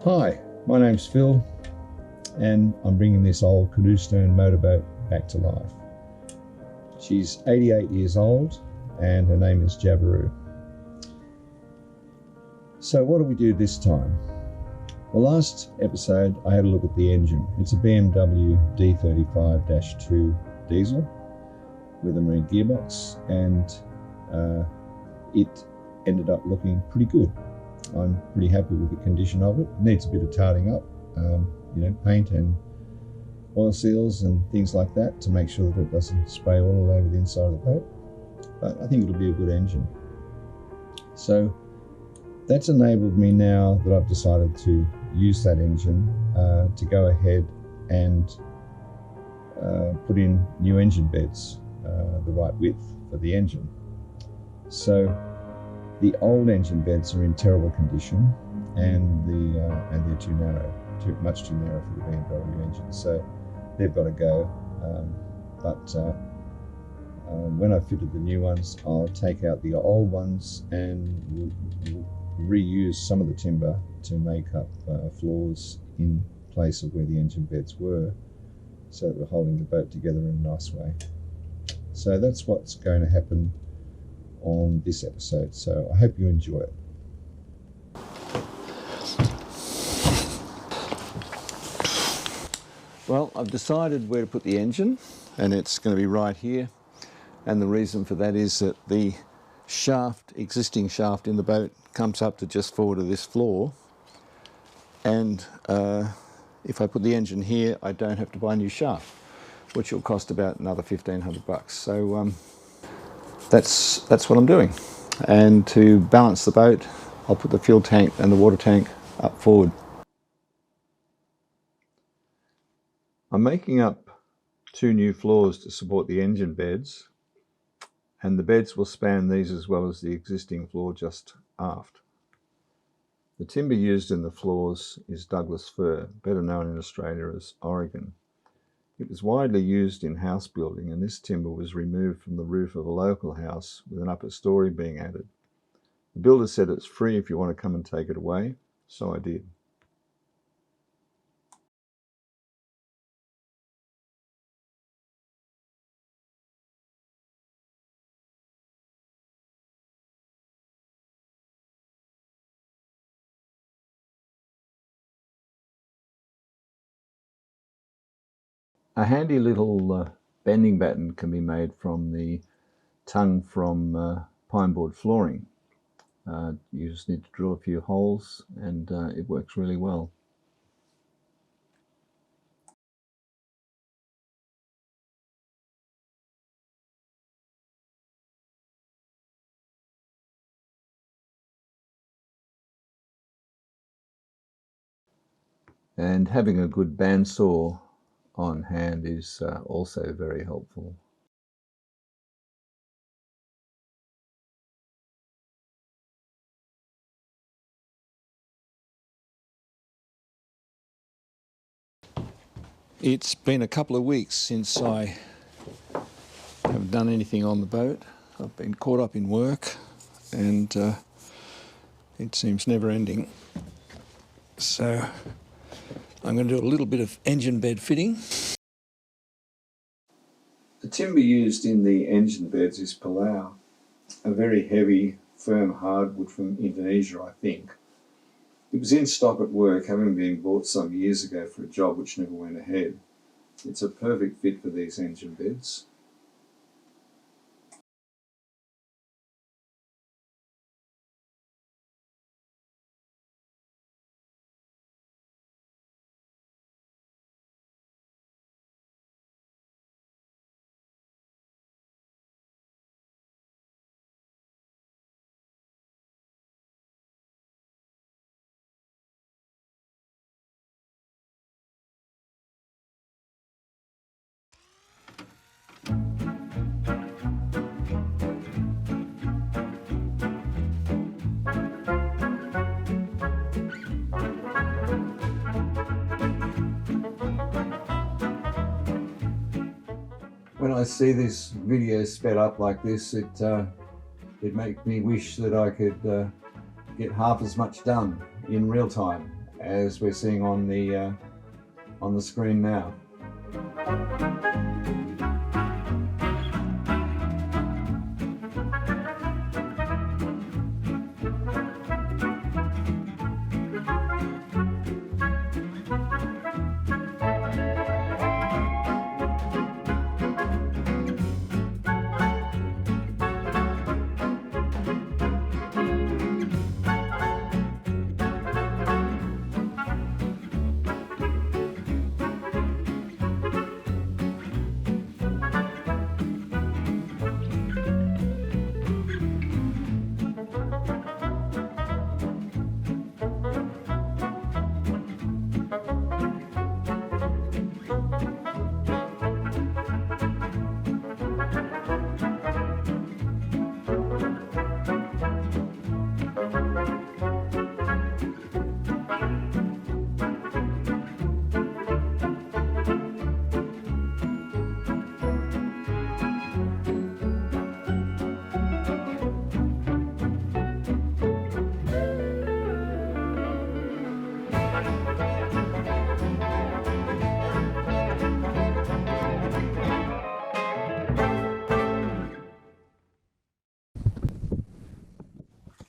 Hi, my name's Phil and I'm bringing this old canoe stern motorboat back to life. She's 88 years old and her name is Jabiru. So what do we do this time? Well, last episode I had a look at the engine. It's a BMW D35-2 diesel with a marine gearbox, and it ended up looking pretty good. I'm pretty happy with the condition of it. It needs a bit of tarting up, paint and oil seals and things like that to make sure that it doesn't spray all over the inside of the boat. But I think it'll be a good engine. So that's enabled me now that I've decided to use that engine to go ahead and put in new engine beds, the right width for the engine. So the old engine beds are in terrible condition, and they're too narrow, much too narrow for the BMW engine. So they've got to go. When I fitted the new ones, I'll take out the old ones and reuse some of the timber to make up floors in place of where the engine beds were, so that we're holding the boat together in a nice way. So that's what's going to happen on this episode, so I hope you enjoy it. Well, I've decided where to put the engine, and it's going to be right here, and the reason for that is that the existing shaft in the boat comes up to just forward of this floor, and if I put the engine here I don't have to buy a new shaft, which will cost about another $1,500. So that's what I'm doing. And to balance the boat, I'll put the fuel tank and the water tank up forward. I'm making up 2 new floors to support the engine beds, and the beds will span these as well as the existing floor just aft. The timber used in the floors is Douglas fir, better known in Australia as Oregon. It was widely used in house building, and this timber was removed from the roof of a local house with an upper story being added. The builder said it's free if you want to come and take it away, so I did. A handy little bending batten can be made from the tongue from pine board flooring. You just need to drill a few holes and it works really well. And having a good bandsaw on hand is also very helpful. It's been a couple of weeks since I have done anything on the boat. I've been caught up in work, and it seems never ending. So I'm going to do a little bit of engine bed fitting. The timber used in the engine beds is palau, a very heavy, firm hardwood from Indonesia, I think. It was in stock at work, having been bought some years ago for a job which never went ahead. It's a perfect fit for these engine beds. When I see this video sped up like this, it makes me wish that I could get half as much done in real time as we're seeing on the screen now.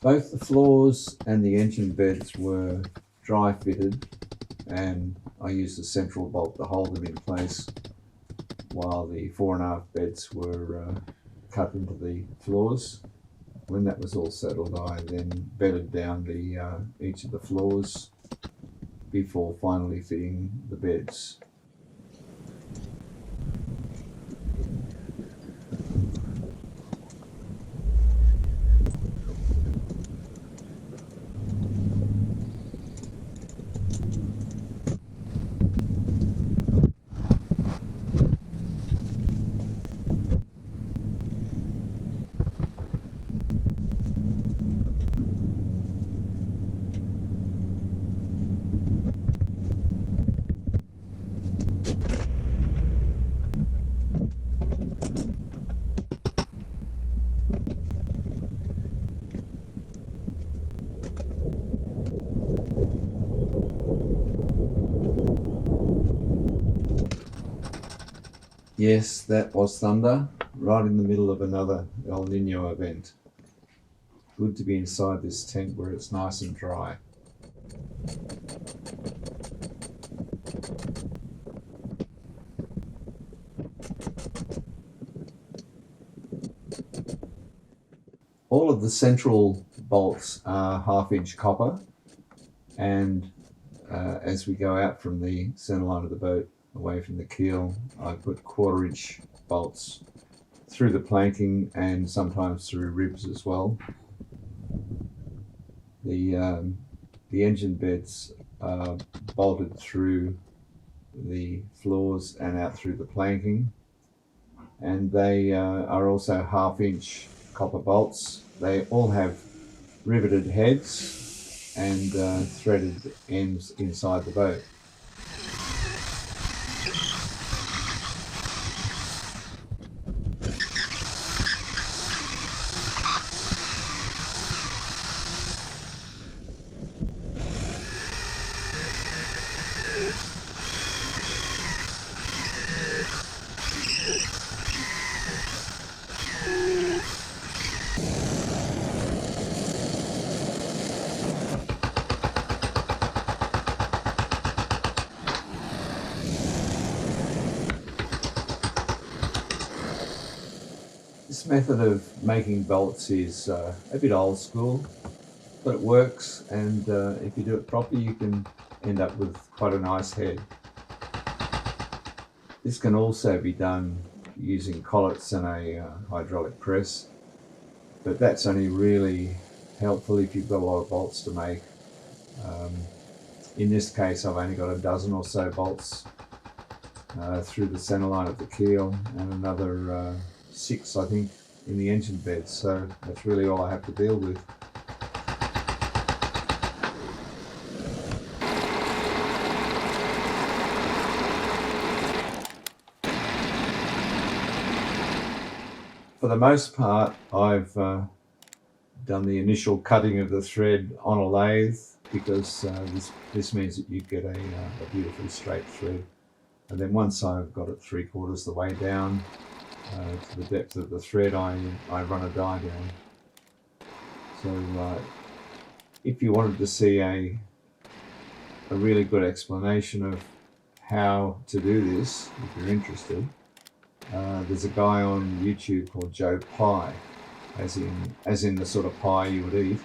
Both the floors and the engine beds were dry fitted, and I used a central bolt to hold them in place while the 4.5 beds were cut into the floors. When that was all settled, I then bedded down each of the floors before finally fitting the beds. Yes, that was thunder, right in the middle of another El Nino event. Good to be inside this tent where it's nice and dry. All of the central bolts are 1/2-inch copper, and as we go out from the centre line of the boat away from the keel, I put 1/4-inch bolts through the planking and sometimes through ribs as well. The engine beds are bolted through the floors and out through the planking, and they are also 1/2-inch copper bolts. They all have riveted heads and threaded ends inside the boat. This method of making bolts is a bit old school, but it works, and if you do it properly you can end up with quite a nice head. This can also be done using collets and a hydraulic press, but that's only really helpful if you've got a lot of bolts to make. In this case I've only got a dozen or so bolts through the centre line of the keel and another 6 I think in the engine bed, so that's really all I have to deal with. For the most part I've done the initial cutting of the thread on a lathe, because this means that you get a beautifully straight thread. And then once I've got it 3/4 the way down to the depth of the thread, I run a die down. So if you wanted to see a really good explanation of how to do this, if you're interested, there's a guy on YouTube called Joe Pie, as in the sort of pie you would eat,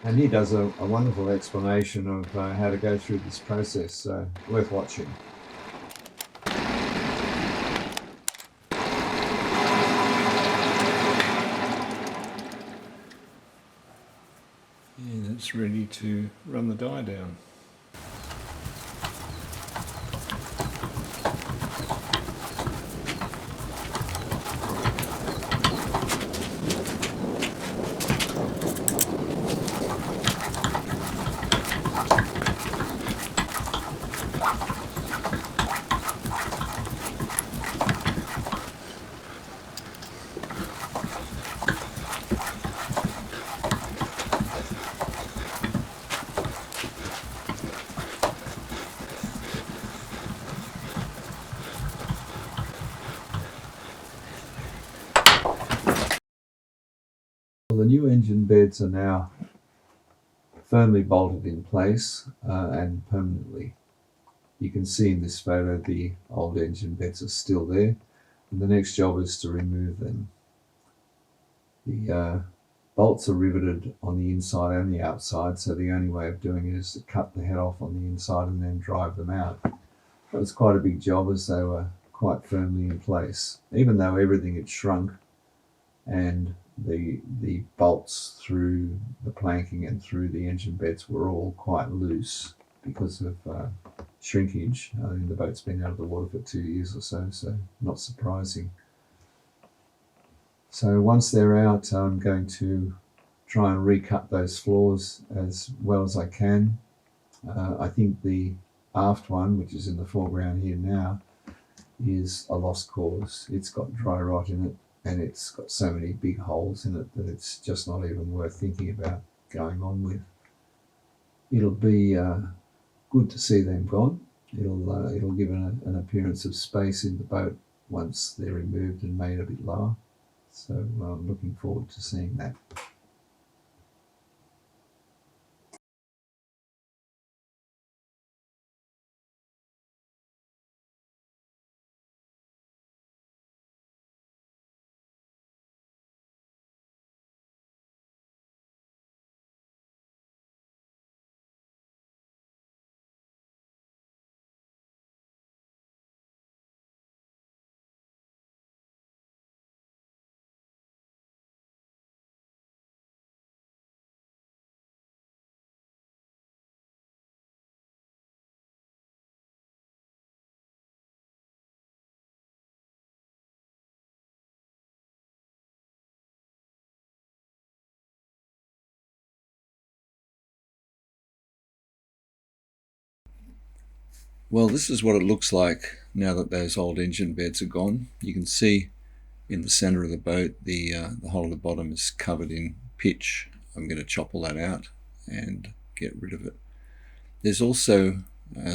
and he does a wonderful explanation of how to go through this process, so worth watching. Yeah, that's ready to run the die down. Well, the new engine beds are now firmly bolted in place and permanently. You can see in this photo the old engine beds are still there, and the next job is to remove them. The bolts are riveted on the inside and the outside, so the only way of doing it is to cut the head off on the inside and then drive them out. It was quite a big job, as they were quite firmly in place, even though everything had shrunk and the bolts through the planking and through the engine beds were all quite loose because of shrinkage. The boat's been out of the water for 2 years or so, so not surprising. So once they're out, I'm going to try and recut those floors as well as I can. I think the aft one, which is in the foreground here now, is a lost cause. It's got dry rot in it, and it's got so many big holes in it that it's just not even worth thinking about going on with. It'll be good to see them gone. It'll give an appearance of space in the boat once they're removed and made a bit lower. So I'm looking forward to seeing that. Well, this is what it looks like now that those old engine beds are gone. You can see in the center of the boat, the whole of the bottom is covered in pitch. I'm going to chop all that out and get rid of it. There's also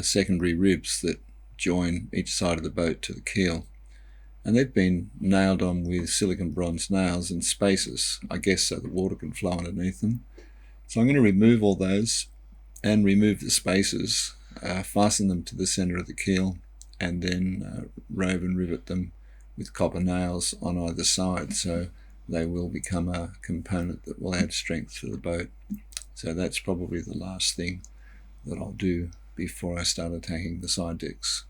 secondary ribs that join each side of the boat to the keel, and they've been nailed on with silicon bronze nails in spaces, I guess so the water can flow underneath them. So I'm going to remove all those and remove the spaces, fasten them to the center of the keel, and then rove and rivet them with copper nails on either side, so they will become a component that will add strength to the boat. So that's probably the last thing that I'll do before I start attacking the side decks.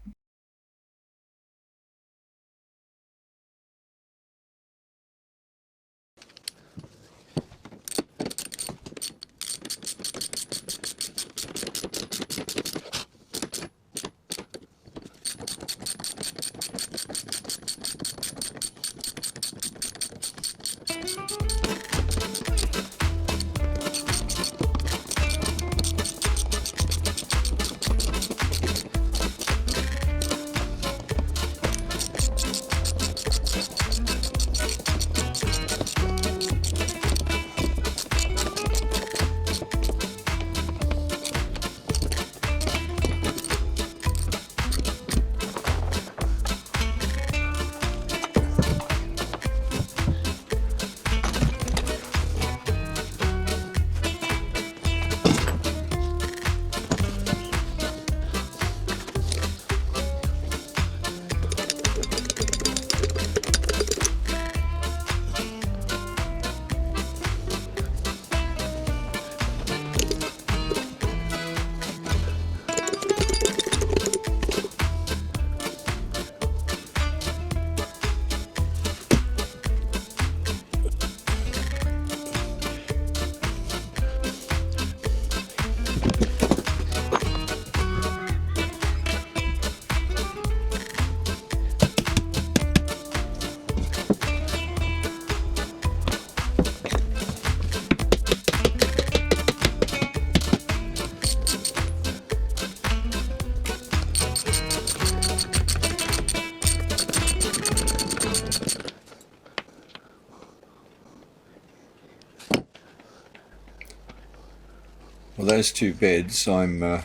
Well, those two beds, I'm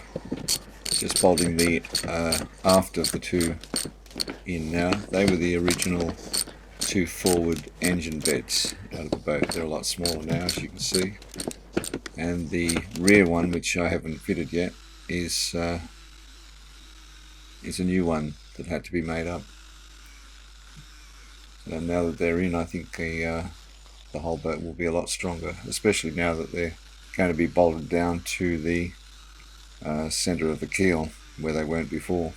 just bolting the aft of the two in now. They were the original two forward engine beds out of the boat. They're a lot smaller now, as you can see. And the rear one, which I haven't fitted yet, is a new one that had to be made up. And now that they're in, I think the whole boat will be a lot stronger, especially now that they're going to be bolted down to the centre of the keel where they weren't before.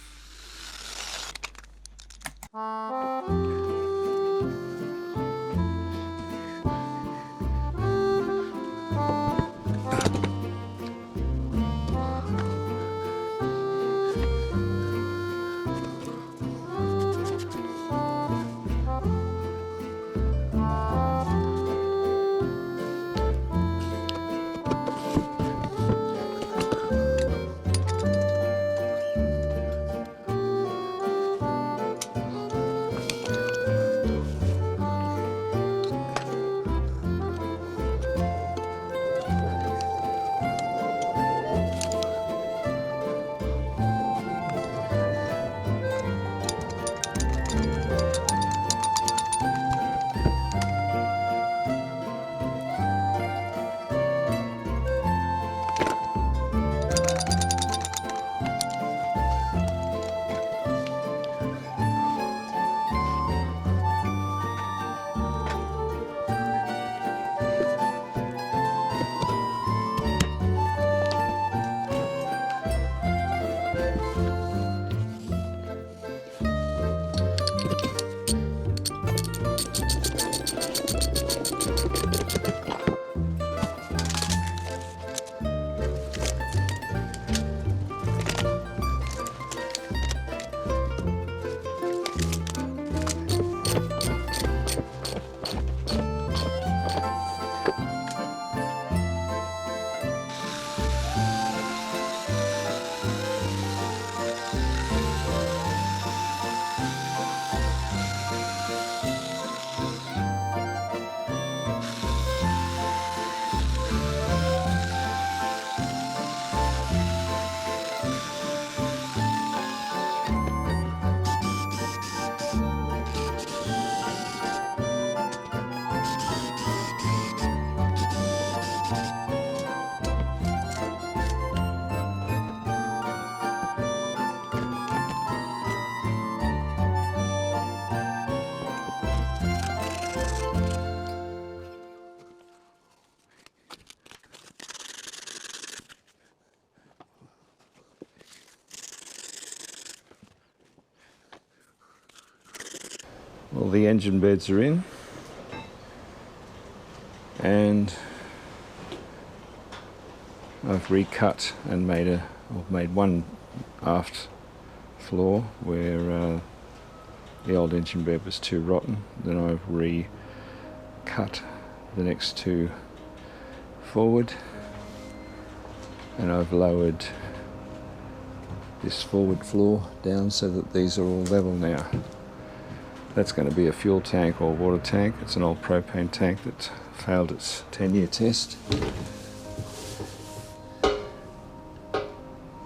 Well, the engine beds are in, and I've recut and made one aft floor where the old engine bed was too rotten. Then I've recut the next two forward, and I've lowered this forward floor down so that these are all level now. That's going to be a fuel tank or water tank. It's an old propane tank that failed its 10-year test.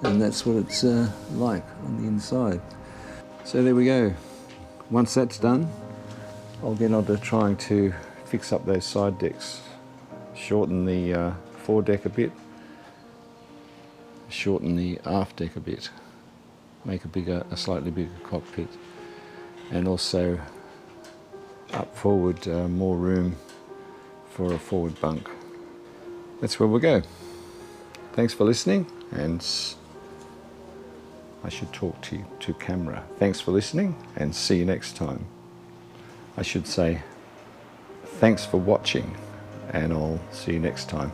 And that's what it's like on the inside. So there we go. Once that's done, I'll get on to trying to fix up those side decks. Shorten the foredeck a bit, shorten the aft deck a bit, make a slightly bigger cockpit, and also up forward more room for a forward bunk. That's where we'll go. Thanks for listening, and I should talk to you to camera. Thanks for listening, and see you next time. I should say thanks for watching, and I'll see you next time.